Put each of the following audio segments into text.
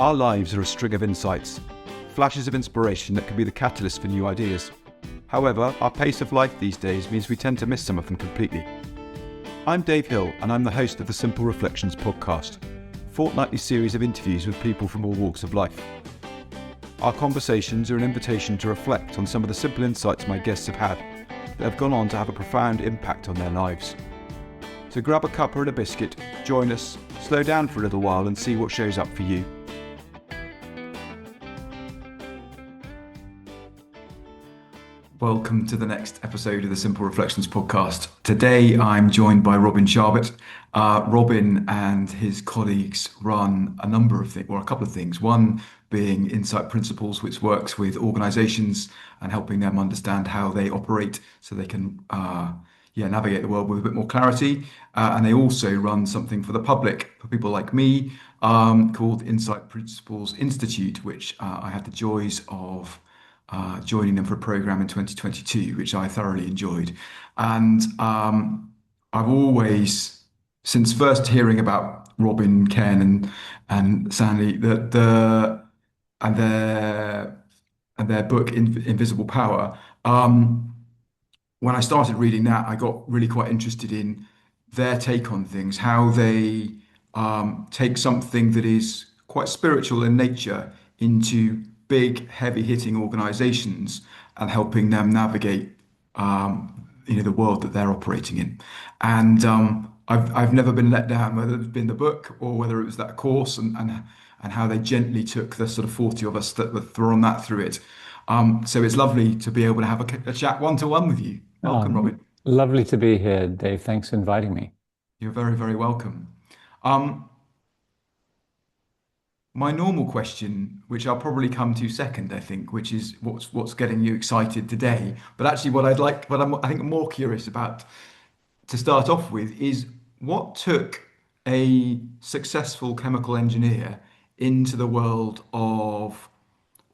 Our lives are a string of insights, flashes of inspiration that can be the catalyst for new ideas. However, our pace of life these days means we tend to miss some of them completely. I'm Dave Hill, and I'm the host of the Simple Reflections podcast, a fortnightly series of interviews with people from all walks of life. Our conversations are an invitation to reflect on some of the simple insights my guests have had that have gone on to have a profound impact on their lives. So grab a cuppa and a biscuit, join us, slow down for a little while and see what shows up for you. Welcome to the next episode of the Simple Reflections podcast. Today I'm joined by Robin Charbit. Robin and his colleagues run a number of things, or a couple of things. One being Insight Principles, which works with organizations and helping them understand how they operate so they can navigate the world with a bit more clarity. And they also run something for the public, for people like me, called Insight Principles Institute, which I had the joys of joining them for a program in 2022, which I thoroughly enjoyed. And I've always, since first hearing about Robin, Ken, and Sandy, and their book Invisible Power, when I started reading that, I got really quite interested in their take on things, how they take something that is quite spiritual in nature into big, heavy-hitting organizations and helping them navigate, the world that they're operating in. And I've never been let down, whether it's been the book or whether it was that course, and how they gently took the sort of 40 of us that were thrown that through it. So it's lovely to be able to have a chat one-to-one with you. Welcome, Robin. Lovely to be here, Dave. Thanks for inviting me. You're very, very welcome. My normal question, which I'll probably come to second, I think, which is what's getting you excited today. But actually, what I think I'm more curious about to start off with is what took a successful chemical engineer into the world of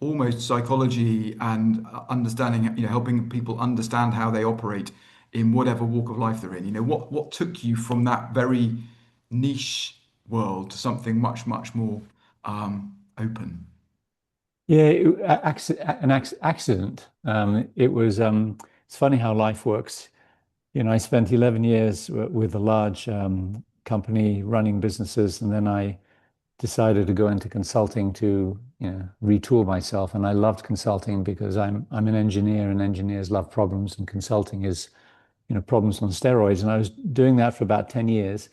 almost psychology and understanding, helping people understand how they operate in whatever walk of life they're in. What took you from that very niche world to something much, much more open? Yeah, an accident. It's funny how life works. I spent 11 years with a large company running businesses, and then I decided to go into consulting to, retool myself. And I loved consulting because I'm an engineer, and engineers love problems, and consulting is, problems on steroids. And I was doing that for about 10 years.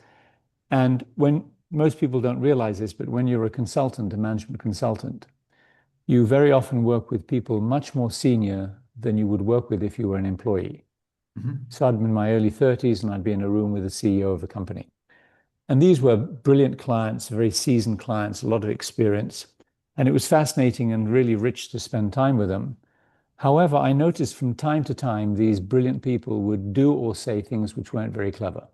And when most people don't realize this, but when you're a consultant, a management consultant, you very often work with people much more senior than you would work with if you were an employee. Mm-hmm. So I'd been in my early 30s, and I'd be in a room with the CEO of a company. And these were brilliant clients, very seasoned clients, a lot of experience. And it was fascinating and really rich to spend time with them. However, I noticed from time to time, these brilliant people would do or say things which weren't very clever.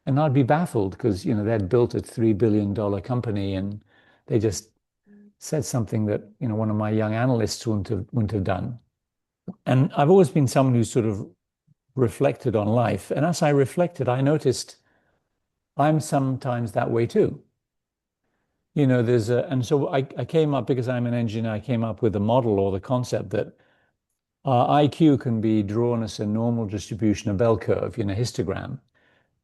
And I'd be baffled because, they'd built a $3 billion company, and they just said something that, one of my young analysts wouldn't have done. And I've always been someone who sort of reflected on life. And as I reflected, I noticed I'm sometimes that way too. And so I came up, because I'm an engineer, I came up with a model or the concept that our IQ can be drawn as a normal distribution, a bell curve, histogram.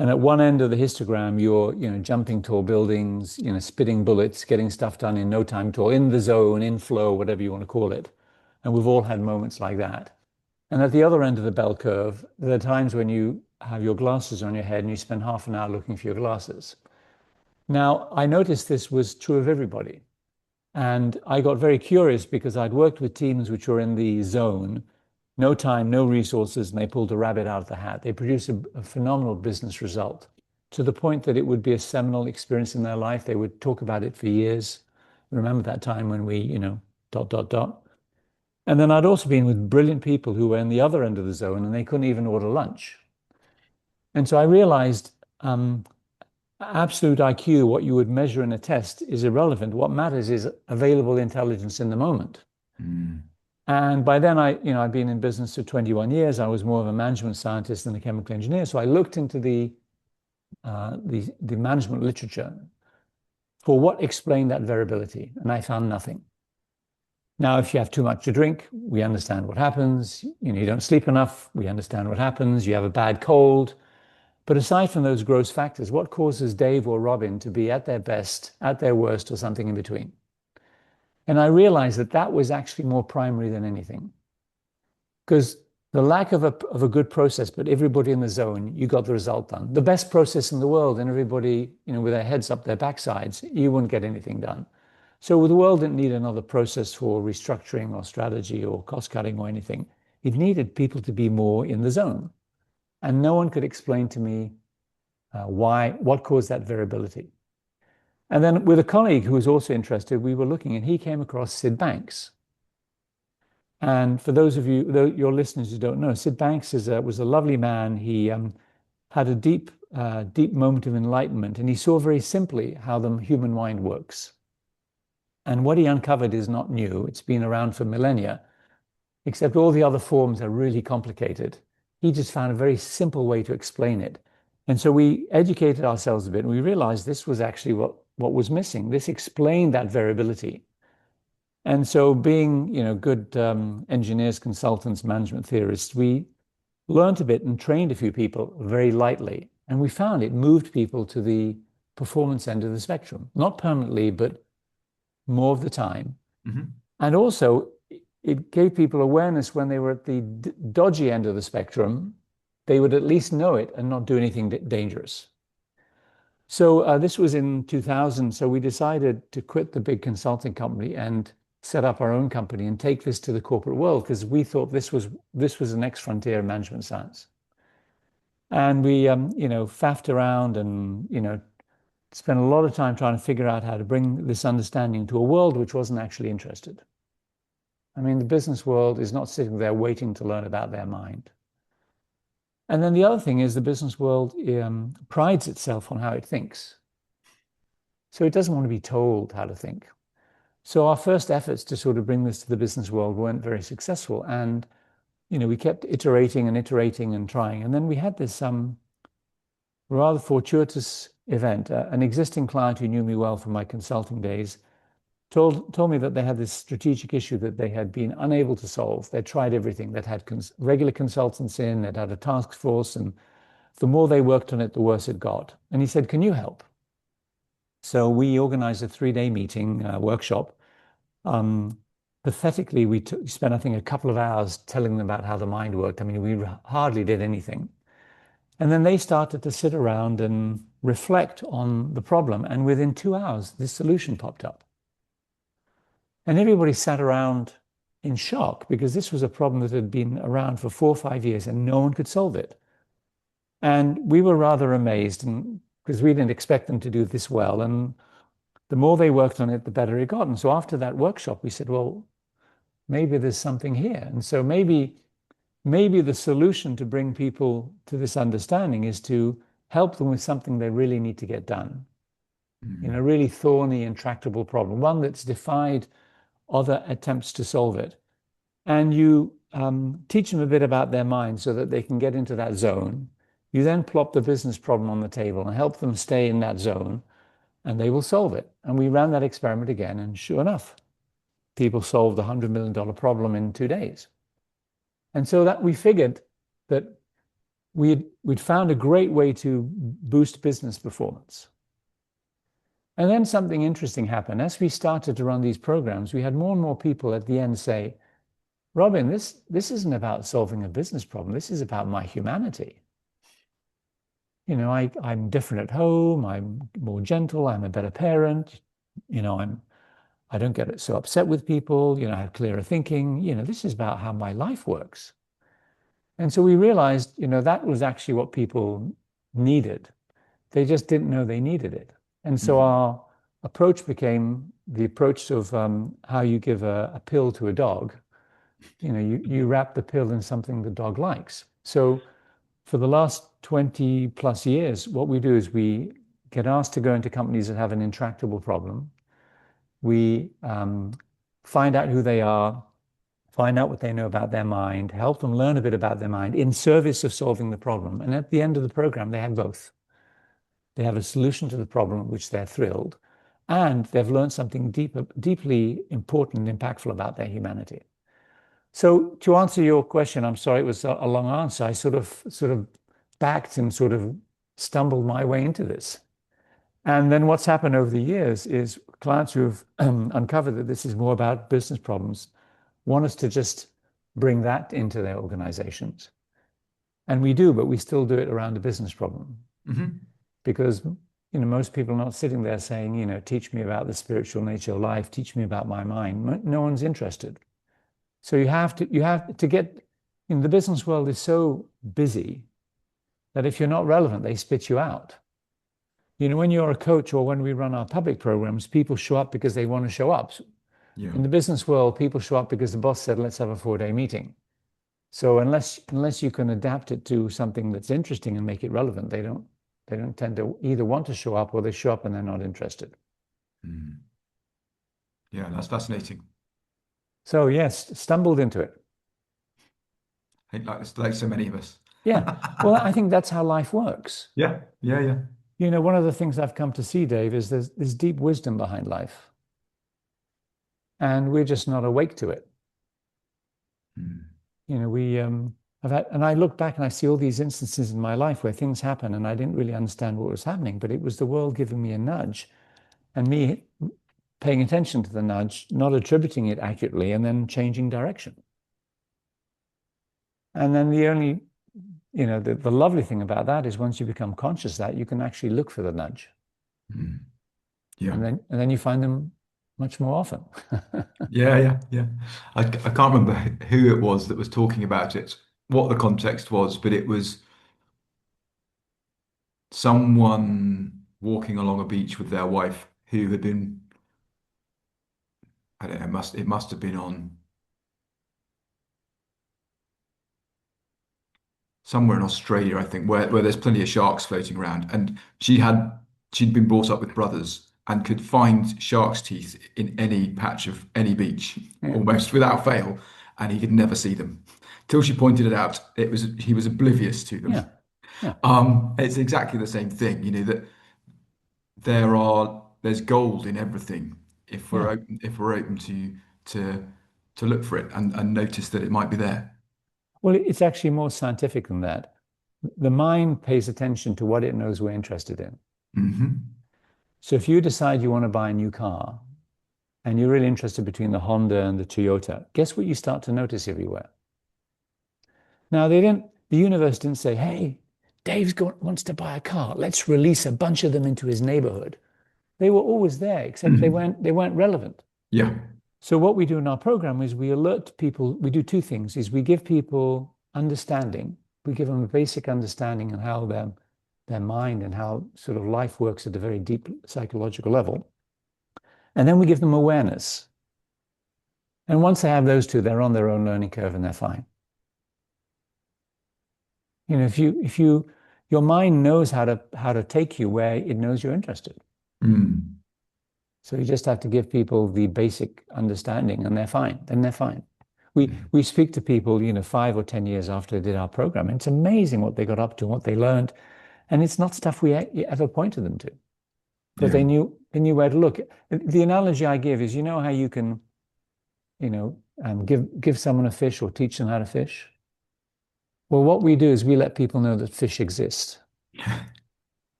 And at one end of the histogram, you're, jumping tall buildings, spitting bullets, getting stuff done in no time at all, in the zone, in flow, whatever you want to call it. And we've all had moments like that. And at the other end of the bell curve, there are times when you have your glasses on your head and you spend half an hour looking for your glasses. Now, I noticed this was true of everybody. And I got very curious because I'd worked with teams which were in the zone, no time, no resources, and they pulled a rabbit out of the hat. They produced a phenomenal business result to the point that it would be a seminal experience in their life. They would talk about it for years. Remember that time when we, And then I'd also been with brilliant people who were in the other end of the zone, and they couldn't even order lunch. And so I realized absolute IQ, what you would measure in a test, is irrelevant. What matters is available intelligence in the moment. Mm. And by then, I'd been in business for 21 years. I was more of a management scientist than a chemical engineer. So I looked into the management literature for what explained that variability, and I found nothing. Now, if you have too much to drink, we understand what happens. You don't sleep enough, we understand what happens. You have a bad cold. But aside from those gross factors, what causes Dave or Robin to be at their best, at their worst, or something in between? And I realized that that was actually more primary than anything. Because the lack of a good process, but everybody in the zone, you got the result done. The best process in the world, and everybody, with their heads up their backsides, you wouldn't get anything done. So the world didn't need another process for restructuring or strategy or cost cutting or anything. It needed people to be more in the zone. And no one could explain to me what caused that variability. And then with a colleague who was also interested, we were looking, and he came across Sid Banks. And for those of you, your listeners who don't know, Sid Banks was a lovely man. He had a deep moment of enlightenment, and he saw very simply how the human mind works. And what he uncovered is not new. It's been around for millennia, except all the other forms are really complicated. He just found a very simple way to explain it. And so we educated ourselves a bit, and we realized this was actually what was missing. This explained that variability. And so being, good engineers, consultants, management theorists, we learned a bit and trained a few people very lightly. And we found it moved people to the performance end of the spectrum, not permanently, but more of the time. Mm-hmm. And also, it gave people awareness when they were at the dodgy end of the spectrum, they would at least know it and not do anything dangerous. So this was in 2000. So we decided to quit the big consulting company and set up our own company and take this to the corporate world, because we thought this was the next frontier of management science. And we, faffed around and, spent a lot of time trying to figure out how to bring this understanding to a world which wasn't actually interested. I mean, the business world is not sitting there waiting to learn about their mind. And then the other thing is the business world prides itself on how it thinks. So it doesn't want to be told how to think. So our first efforts to sort of bring this to the business world weren't very successful. And, we kept iterating and trying. And then we had this rather fortuitous event. An existing client who knew me well from my consulting days told me that they had this strategic issue that they had been unable to solve. They'd tried everything. They'd had regular consultants in, they'd had a task force, and the more they worked on it, the worse it got. And he said, "Can you help?" So we organized a 3-day meeting, workshop. Pathetically, we spent, I think, a couple of hours telling them about how the mind worked. I mean, we hardly did anything. And then they started to sit around and reflect on the problem. And within 2 hours, this solution popped up. And everybody sat around in shock, because this was a problem that had been around for 4 or 5 years and no one could solve it. And we were rather amazed, because we didn't expect them to do this well. And the more they worked on it, the better it got. And so after that workshop, we said, well, maybe there's something here. And so maybe the solution to bring people to this understanding is to help them with something they really need to get done. Mm-hmm. A really thorny, intractable problem, one that's defied other attempts to solve it. And you teach them a bit about their mind so that they can get into that zone. You then plop the business problem on the table and help them stay in that zone, and they will solve it. And we ran that experiment again, and sure enough, people solved a $100 million problem in 2 days. And so that we figured that we'd found a great way to boost business performance. And then something interesting happened. As we started to run these programs, we had more and more people at the end say, "Robin, this isn't about solving a business problem. This is about my humanity. I'm different at home. I'm more gentle. I'm a better parent. I don't get so upset with people. I have clearer thinking. This is about how my life works." And so we realized, that was actually what people needed. They just didn't know they needed it. And so our approach became the approach of how you give a pill to a dog. You wrap the pill in something the dog likes. So for the last 20 plus years, what we do is we get asked to go into companies that have an intractable problem. We find out who they are, find out what they know about their mind, help them learn a bit about their mind in service of solving the problem. And at the end of the program, they have both. They have a solution to the problem, which they're thrilled, and they've learned something deeply important and impactful about their humanity. So to answer your question, I'm sorry it was a long answer. I sort of backed and sort of stumbled my way into this. And then what's happened over the years is clients who have uncovered that this is more about business problems want us to just bring that into their organizations. And we do, but we still do it around a business problem Hmm. because most people are not sitting there saying, teach me about the spiritual nature of life, teach me about my mind. No one's interested. So you have to get in the business world is so busy that if you're not relevant, they spit you out. When you're a coach or when we run our public programs, people show up because they want to show up. Yeah. In the business world, people show up because the boss said, let's have a 4-day meeting. So unless you can adapt it to something that's interesting and make it relevant, they don't tend to either want to show up or they show up and they're not interested. Mm. Yeah, that's fascinating. So yes, stumbled into it. I think like so many of us. Yeah. Well, I think that's how life works. Yeah, yeah, yeah. One of the things I've come to see, Dave, is there's deep wisdom behind life, and we're just not awake to it. Mm. We I've had, and I look back and I see all these instances in my life where things happen and I didn't really understand what was happening, but it was the world giving me a nudge and me paying attention to the nudge, not attributing it accurately, and then changing direction. And then the lovely thing about that is once you become conscious of that, you can actually look for the nudge. Mm. Yeah. And then you find them much more often. Yeah, yeah, yeah. I can't remember who it was that was talking about it, what the context was, but it was someone walking along a beach with their wife who had been, I don't know, it must have been on somewhere in Australia, I think, where there's plenty of sharks floating around. And she'd been brought up with brothers and could find shark's teeth in any patch of any beach, Yeah, almost without fail, and he could never see them. Till she pointed it out, he was oblivious to them. yeah, yeah, It's exactly the same thing, that there's gold in everything yeah. if we're open to to look for it and notice that it might be there. Well, it's actually more scientific than that. The mind pays attention to what it knows we're interested in. Hmm. So if you decide you want to buy a new car and you're really interested between the Honda and the Toyota, guess what you start to notice everywhere? Now, the universe didn't say, hey, wants to buy a car. Let's release a bunch of them into his neighborhood. They were always there, except they Hmm. weren't relevant. Yeah. So what we do in our program is we alert people, we do two things, is we give people understanding, we give them a basic understanding of how their mind and how sort of life works at a very deep psychological level. And then we give them awareness. And once they have those two, they're on their own learning curve and they're fine. If your mind knows how to take you where it knows you're interested. Mm. So you just have to give people the basic understanding and they're fine. Then they're fine. We speak to people, 5 or 10 years after they did our program. And it's amazing what they got up to, what they learned. And it's not stuff we ever pointed them to because Yeah. they knew where to look. The analogy I give is, how you can, give someone a fish or teach them how to fish. Well, what we do is we let people know that fish exist.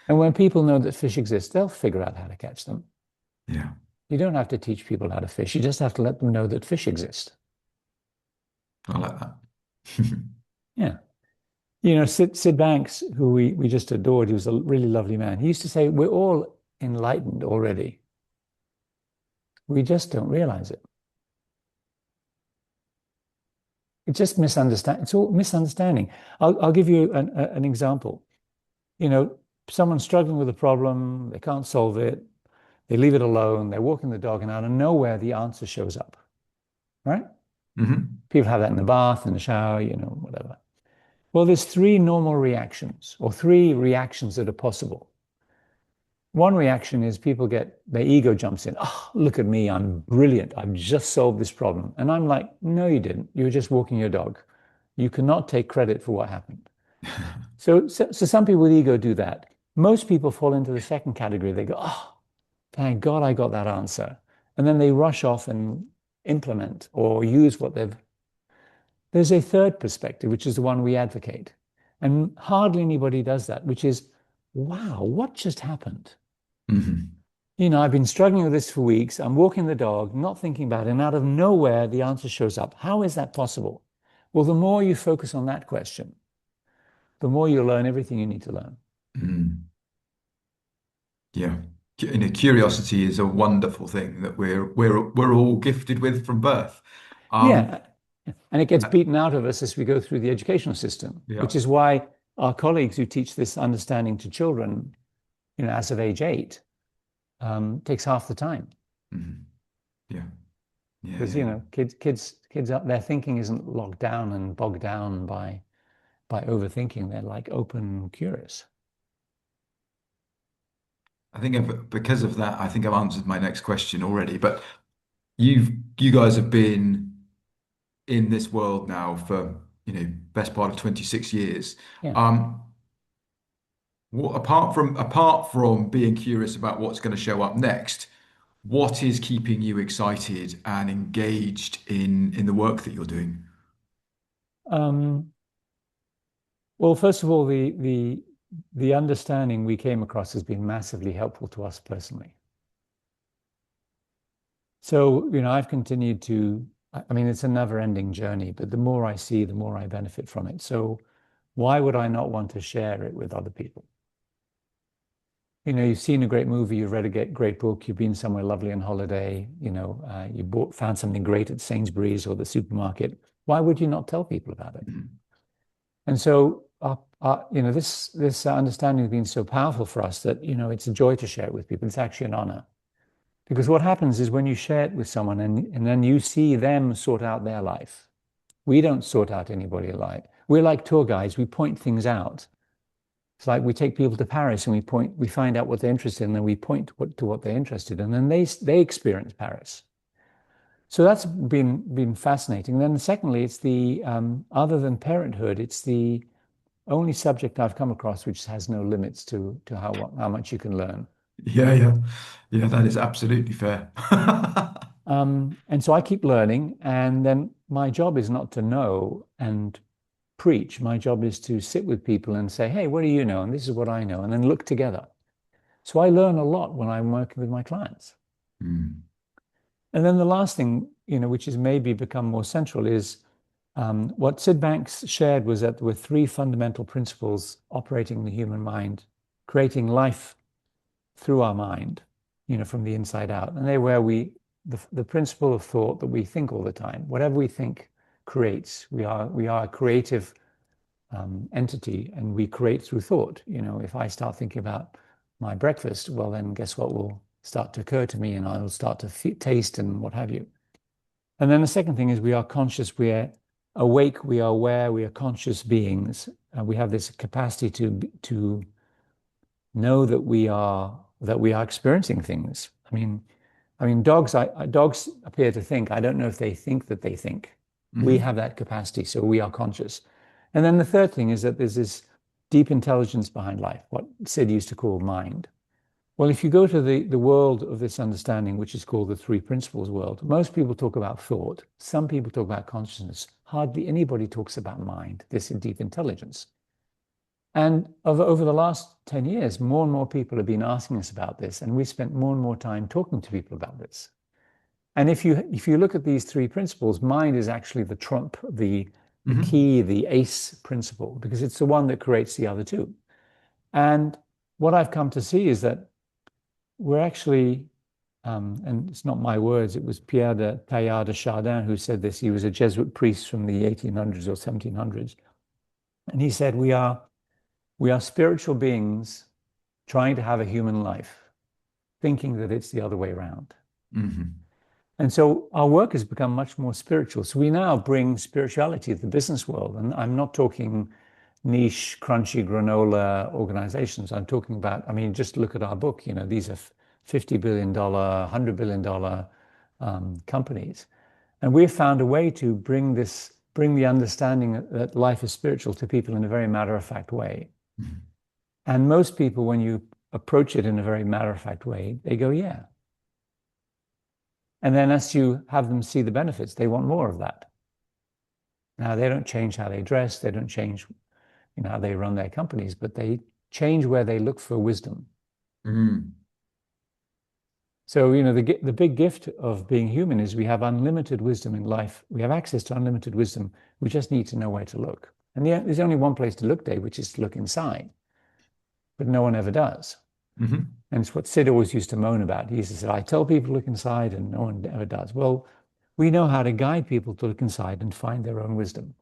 And when people know that fish exist, they'll figure out how to catch them. Yeah. You don't have to teach people how to fish. You just have to let them know that fish exist. I like that. Yeah. Sid Banks, who we just adored, he was a really lovely man. He used to say, we're all enlightened already. We just don't realize it. It's just misunderstanding. It's all misunderstanding. I'll give you an example. Someone's struggling with a problem, they can't solve it, they leave it alone, they're walking the dog, and out of nowhere, the answer shows up, right? Hmm. People have that in the bath, in the shower, whatever. Well, there's three normal reactions or three reactions that are possible. One reaction is their ego jumps in. Oh, look at me. I'm brilliant. I've just solved this problem. And I'm like, no, you didn't. You were just walking your dog. You cannot take credit for what happened. So some people with ego do that. Most people fall into the second category. They go, oh, thank God I got that answer. And then they rush off and implement or use what they've. There's a third perspective, which is the one we advocate. And hardly anybody does that, which is, wow, what just happened? Hmm. I've been struggling with this for weeks. I'm walking the dog, not thinking about it, and out of nowhere, the answer shows up. How is that possible? Well, the more you focus on that question, the more you learn everything you need to learn. Mm. Yeah. Curiosity is a wonderful thing that we're all gifted with from birth. Um, Yeah. And it gets uh, beaten out of us as we go through the educational system, yeah. which is why our colleagues who teach this understanding to children, as of age 8, takes half the time. Mhm. Yeah. Yeah. Because, Yeah. kids up their thinking isn't locked down and bogged down by overthinking. They're like open and curious. I think because of that, I think I've answered my next question already. But you've you guys have been in this world now for, best part of 26 years. Yeah. Um, what apart from being curious about what's going to show up next, what is keeping you excited and engaged in the work that you're doing? Um, well, first of all, the understanding we came across has been massively helpful to us personally. So, I've continued to, I mean, it's a never-ending journey, but the more I see, the more I benefit from it. So, why would I not want to share it with other people? You've seen a great movie, you've read a great book, you've been somewhere lovely on holiday, you found something great at Sainsbury's or the supermarket. Why would you not tell people about it? Mhm. And so, this understanding has been so powerful for us that, it's a joy to share it with people. It's actually an honor. Because what happens is when you share it with someone and then you see them sort out their life, we don't sort out anybody's life. We're like tour guides, we point things out. It's like we take people to Paris and we find out what they're interested in, and then we point to what they're interested in, and then they experience Paris. So that's been fascinating. And then secondly, it's the other than parenthood, it's the only subject I've come across which has no limits to how much you can learn. Yeah, yeah, yeah. That is absolutely fair. And so I keep learning, and then my job is not to know and preach. My job is to sit with people and say, hey, what do you know? And this is what I know, and then look together. So I learn a lot when I'm working with my clients. Mm. And then the last thing, which has maybe become more central is what Sid Banks shared was that there were three fundamental principles operating the human mind, creating life through our mind, from the inside out. And they're where the principle of thought that we think all the time. Whatever we think creates. We are a creative entity, and we create through thought. If I start thinking about my breakfast, well, then guess what will start to occur to me, and I will start to taste and what have you. And then the second thing is we are conscious, we are awake, we are aware, we are conscious beings. We have this capacity to know that we are experiencing things. I mean, dogs appear to think. I don't know if they think that they think. We Mhm. have that capacity, so we are conscious. And then the third thing is that there's this deep intelligence behind life, what Sid used to call mind. Well, if you go to the world of this understanding, which is called the three principles world, most people talk about thought. Some people talk about consciousness. Hardly anybody talks about mind, this deep intelligence. And over the last 10 years, more and more people have been asking us about this, and we spent more and more time talking to people about this. And if you look at these three principles, mind is actually the trump, the Mhm. key, the ace principle, because it's the one that creates the other two. And what I've come to see is that we're actually, and it's not my words, it was Pierre de Teilhard de Chardin who said this. He was a Jesuit priest from the 1800s or 1700s. And he said, we are spiritual beings trying to have a human life, thinking that it's the other way around. Mhm. And so our work has become much more spiritual. So we now bring spirituality to the business world. And I'm not talking niche, crunchy granola organizations. I'm talking about, I mean, just look at our book. These are $50 billion, $100 billion companies. And we've found a way to bring the understanding that life is spiritual to people in a very matter of fact way. Mhm. And most people, when you approach it in a very matter-of-fact way, they go, yeah. And then as you have them see the benefits, they want more of that. Now, they don't change how they dress, they don't change, how they run their companies, but they change where they look for wisdom. Mm. So, the big gift of being human is we have unlimited wisdom in life. We have access to unlimited wisdom. We just need to know where to look. And there's only one place to look, Dave, which is to look inside. But no one ever does. Hmm. And it's what Sid always used to moan about. He used to say, I tell people to look inside and no one ever does. Well, we know how to guide people to look inside and find their own wisdom.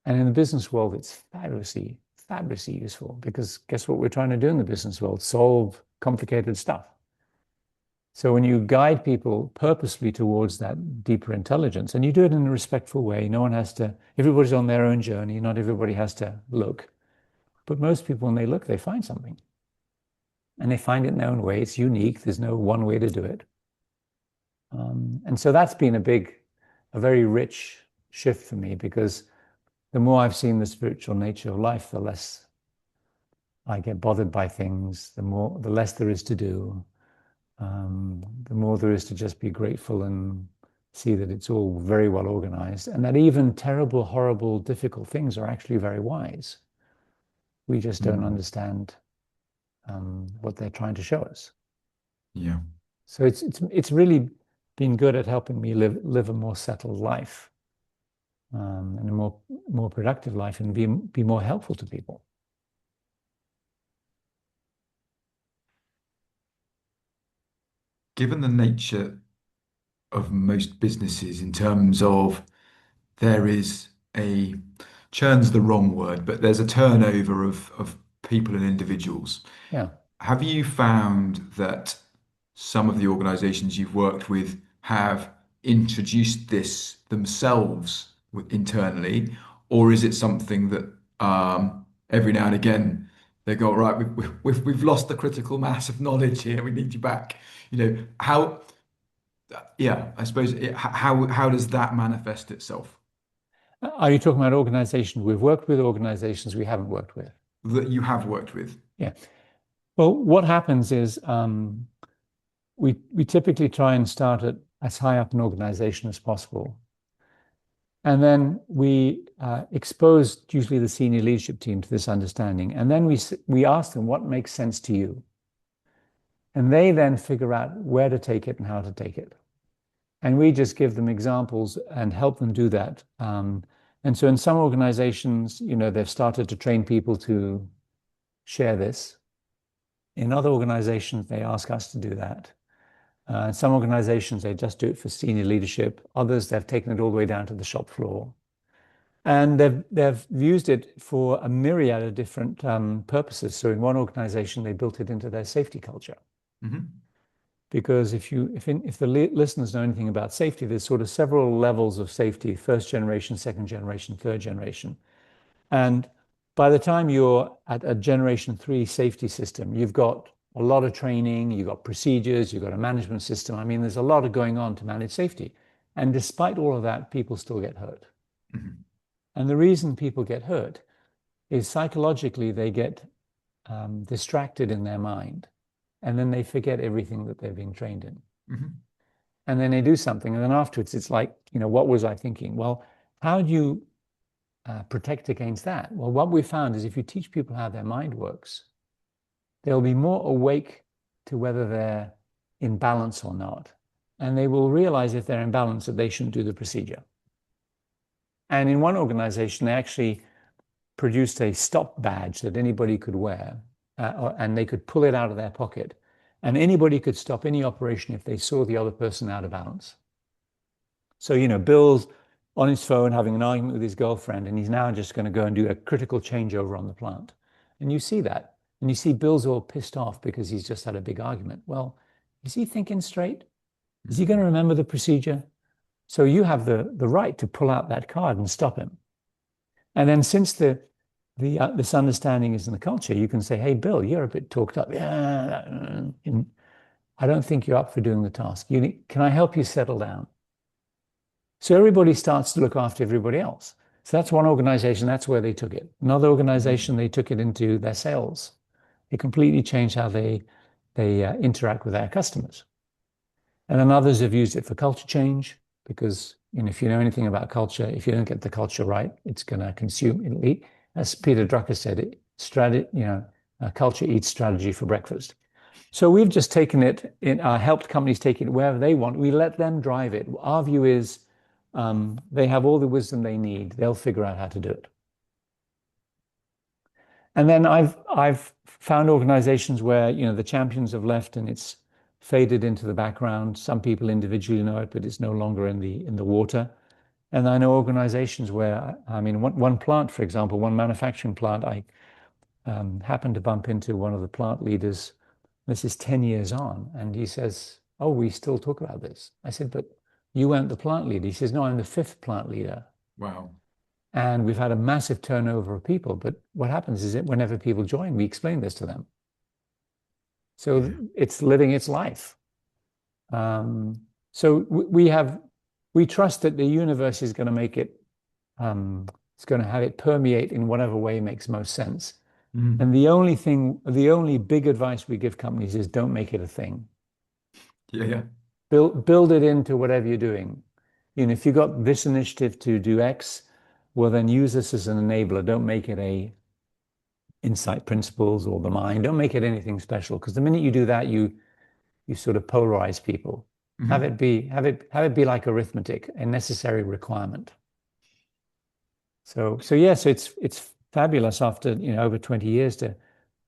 And in the business world, it's fabulously, fabulously useful because guess what we're trying to do in the business world? Solve complicated stuff. So when you guide people purposely towards that deeper intelligence, and you do it in a respectful way, everybody's on their own journey, not everybody has to look. But most people, when they look, they find something. And they find it in their own way. It's unique. There's no one way to do it. And so that's been a very rich shift for me because the more I've seen the spiritual nature of life, the less I get bothered by things, the less there is to do, the more there is to just be grateful and see that it's all very well organized and that even terrible, horrible, difficult things are actually very wise. We just don't Mm. understand what they're trying to show us. Yeah. So it's really been good at helping me live a more settled life, and a more productive life, and be more helpful to people. Given the nature of most businesses in terms of there is a churn's the wrong word, but there's a turnover of people and individuals. Yeah. Have you found that some of the organizations you've worked with have introduced this themselves internally, or is it something that every now and again they go, right, we've lost the critical mass of knowledge here, we need you back. How, yeah, I suppose how does that manifest itself Are you talking about organizations we've worked with, organizations we haven't worked with? that you have worked with? Yeah. Well, what happens is we typically try and start at as high up an organization as possible. And then we expose usually the senior leadership team to this understanding. And then we ask them what makes sense to you. And they then figure out where to take it and how to take it. And we just give them examples and help them do that. And so in some organizations, they've started to train people to share this. In other organizations, they ask us to do that. In some organizations, they just do it for senior leadership. Others, they've taken it all the way down to the shop floor. And they've used it for a myriad of different purposes. So in one organization, they built it into their safety culture. Hmm. Because if the listeners know anything about safety, there's sort of several levels of safety: first generation, second generation, third generation. And by the time you're at a generation 3 safety system, you've got a lot of training, you've got procedures, you've got a management system. I mean, there's a lot of going on to manage safety. And despite all of that, people still get hurt. Hmm. And the reason people get hurt is psychologically they get distracted in their mind, and then they forget everything that they're being trained in. Hmm. And then they do something, and then afterwards it's like, what was I thinking? Well, how do you protect against that? Well, what we found is if you teach people how their mind works, they'll be more awake to whether they're in balance or not. And they will realize if they're in balance that they shouldn't do the procedure. And in one organization, they actually produced a stop badge that anybody could wear, and they could pull it out of their pocket. And anybody could stop any operation if they saw the other person out of balance. So, Bill's on his phone having an argument with his girlfriend, and he's now just going to go and do a critical changeover on the plant. And you see that. And you see Bill's all pissed off because he's just had a big argument. Well, is he thinking straight? Is he going to remember the procedure? So you have the right to pull out that card and stop him. And then since this understanding is in the culture, you can say, hey, Bill, you're a bit talked up. Yeah, I don't think you're up for doing the task. Can I help you settle down? So everybody starts to look after everybody else. So that's one organization, that's where they took it. Another organization, they took it into their sales. It completely changed how they interact with their customers. And then others have used it for culture change because if you know anything about culture, if you don't get the culture right, it's going to consume. It'll eat, as Peter Drucker said, culture eats strategy for breakfast. So we've just taken it in, helped companies take it wherever they want. We let them drive it. Our view is they have all the wisdom they need. They'll figure out how to do it. And then I've found organizations where the champions have left and it's faded into the background. Some people individually know it, but it's no longer in the water. And I know organizations where, I mean, one plant, for example, one manufacturing plant, I happened to bump into one of the plant leaders. This is 10 years on, and he says, "Oh, we still talk about this." I said, "But you weren't the plant leader." He says, "No, I'm the fifth plant leader." Wow. And we've had a massive turnover of people. But what happens is that whenever people join, we explain this to them. So Yeah. it's living its life. So we trust that the universe is going to make it, it's going to have it permeate in whatever way makes most sense. Mm. And the only big advice we give companies is don't make it a thing. Yeah, yeah. Build it into whatever you're doing. If you've got this initiative to do X, well, then use this as an enabler. Don't make it a insight principles or the mind. Don't make it anything special because the minute you do that, you sort of polarize people. Have Hmm. it be like arithmetic, a necessary requirement. So yes, it's fabulous after over 20 years to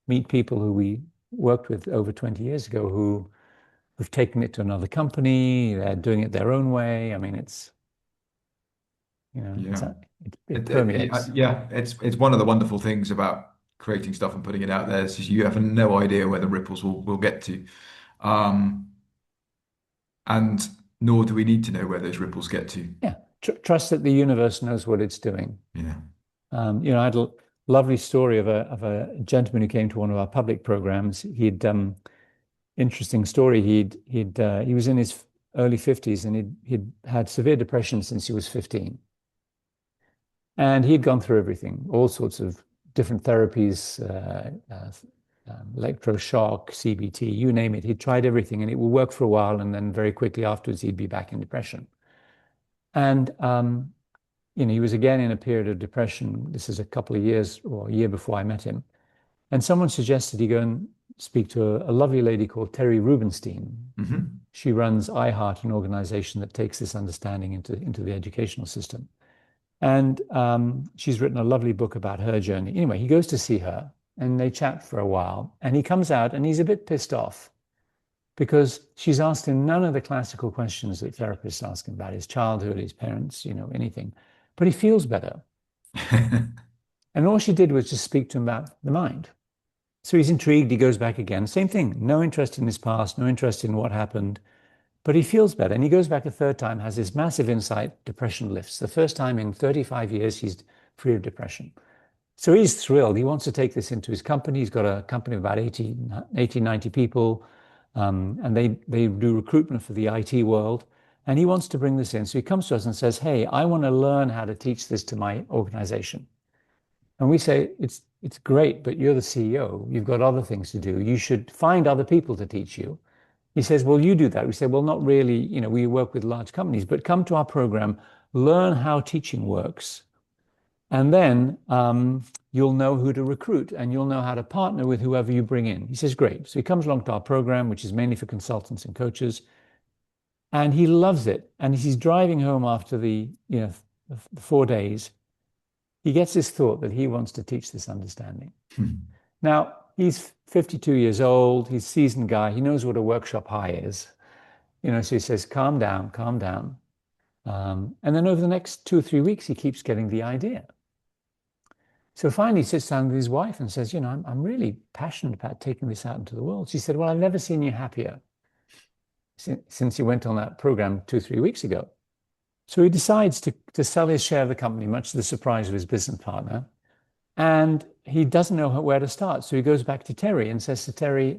meet people who we worked with over 20 years ago who've taken it to another company. They're doing it their own way. I mean, it's Yeah. it permeates. Yeah, it's one of the wonderful things about creating stuff and putting it out there is just you have no idea where the ripples will get to. Um, and nor do we need to know where those ripples get to. Yeah, trust that the universe knows what it's doing. Yeah. I had a lovely story of a gentleman who came to one of our public programs. Interesting story. He was in his early 50s and he'd had severe depression since he was 15. And he'd gone through everything, all sorts of different therapies, electroshock, CBT, you name it. He'd tried everything and it would work for a while. And then very quickly afterwards, he'd be back in depression. And, he was again in a period of depression. This is a couple of years or a year before I met him. And someone suggested he go and speak to a lovely lady called Terry Rubenstein. Hmm. She runs iHeart, an organization that takes this understanding into the educational system. And she's written a lovely book about her journey. Anyway, he goes to see her and they chat for a while. And he comes out and he's a bit pissed off because she's asked him none of the classical questions that therapists ask him about his childhood, his parents, anything. But he feels better. And all she did was just speak to him about the mind. So he's intrigued. He goes back again. Same thing. No interest in his past, no interest in what happened. But he feels better. And he goes back a third time, has this massive insight, depression lifts. The first time in 35 years, he's free of depression. So he's thrilled. He wants to take this into his company. He's got a company of about 90 people. And they do recruitment for the IT world. And he wants to bring this in. So he comes to us and says, "Hey, I want to learn how to teach this to my organization." And we say, it's great, but you're the CEO. You've got other things to do. You should find other people to teach you. He says, "Well, you do that." We say, "Well, not really. We work with large companies, but come to our program, learn how teaching works. And then you'll know who to recruit and you'll know how to partner with whoever you bring in." He says, "Great." So he comes along to our program, which is mainly for consultants and coaches, and he loves it. And as he's driving home after the 4 days, he gets this thought that he wants to teach this understanding. Now, he's 52 years old. He's a seasoned guy. He knows what a workshop high is. So he says, calm down, calm down. And then over the next 2 or 3 weeks, he keeps getting the idea. So finally, he sits down with his wife and says, I'm really passionate about taking this out into the world. She said, "Well, I've never seen you happier since you went on that program 2 or 3 weeks ago." So he decides to sell his share of the company, much to the surprise of his business partner. And he doesn't know where to start. So he goes back to Terry and says to Terry,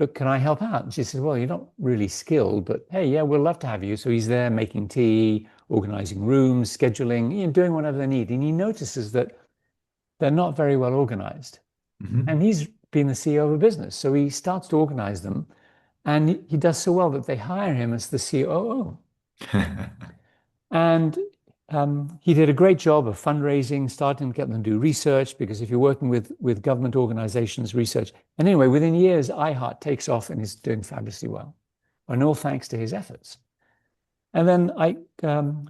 "Look, can I help out?" And she says, "Well, you're not really skilled, but hey, yeah, we'll love to have you." So he's there making tea, organizing rooms, scheduling, doing whatever they need. And he notices that they're not very well organized. Hmm. And he's being the CEO of a business. So he starts to organize them, and he does so well that they hire him as the COO. And he did a great job of fundraising, starting to get them to do research, because if you're working with government organizations, research. And anyway, within years, iHeart takes off and is doing fabulously well. And all thanks to his efforts. And then I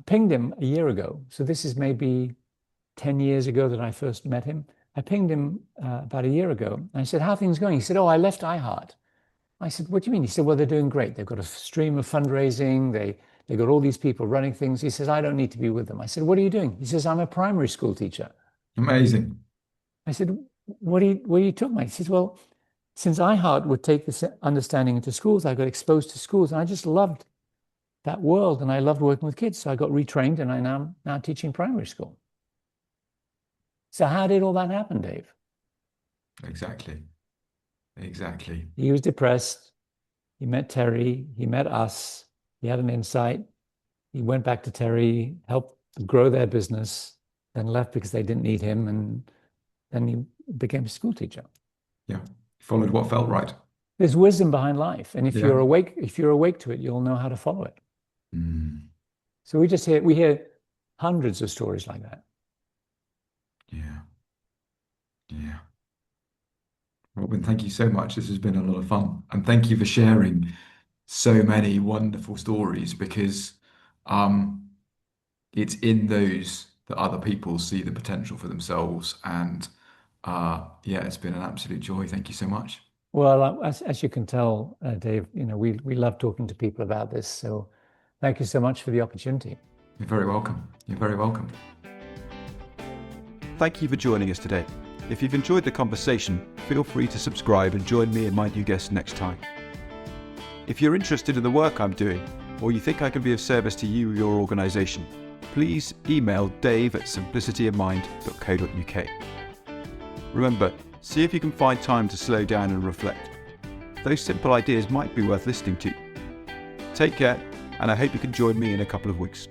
pinged him a year ago. So this is maybe 10 years ago that I first met him. I pinged him about a year ago. And I said, how are things going? He said, oh, I left iHeart. I said, what do you mean? He said, well, they're doing great. They've got a stream of fundraising. They got all these people running things. He says, I don't need to be with them. I said, what are you doing? He says, I'm a primary school teacher. Amazing. I said, what are you talking about? He says, well, since iHeart would take this understanding into schools, I got exposed to schools, and I just loved that world, and I loved working with kids. So I got retrained, and I'm now teaching primary school. So how did all that happen, Dave? Exactly. He was depressed. He met Terry. He met us. He had an insight. He went back to Terry, helped grow their business, then left because they didn't need him, and then he became a school teacher. Yeah. Followed what felt right. There's wisdom behind life, and if you're awake to it, you'll know how to follow it. So we hear hundreds of stories like that. Yeah. Robin, thank you so much. This has been a lot of fun. And thank you for sharing so many wonderful stories, because it's in those that other people see the potential for themselves. And it's been an absolute joy. Thank you so much. Well, as you can tell, Dave, we love talking to people about this. So thank you so much for the opportunity. You're very welcome. Thank you for joining us today. If you've enjoyed the conversation, feel free to subscribe and join me and my new guest next time. If you're interested in the work I'm doing, or you think I can be of service to you or your organisation, please email dave@simplicityofmind.co.uk. Remember, see if you can find time to slow down and reflect. Those simple ideas might be worth listening to. Take care, and I hope you can join me in a couple of weeks.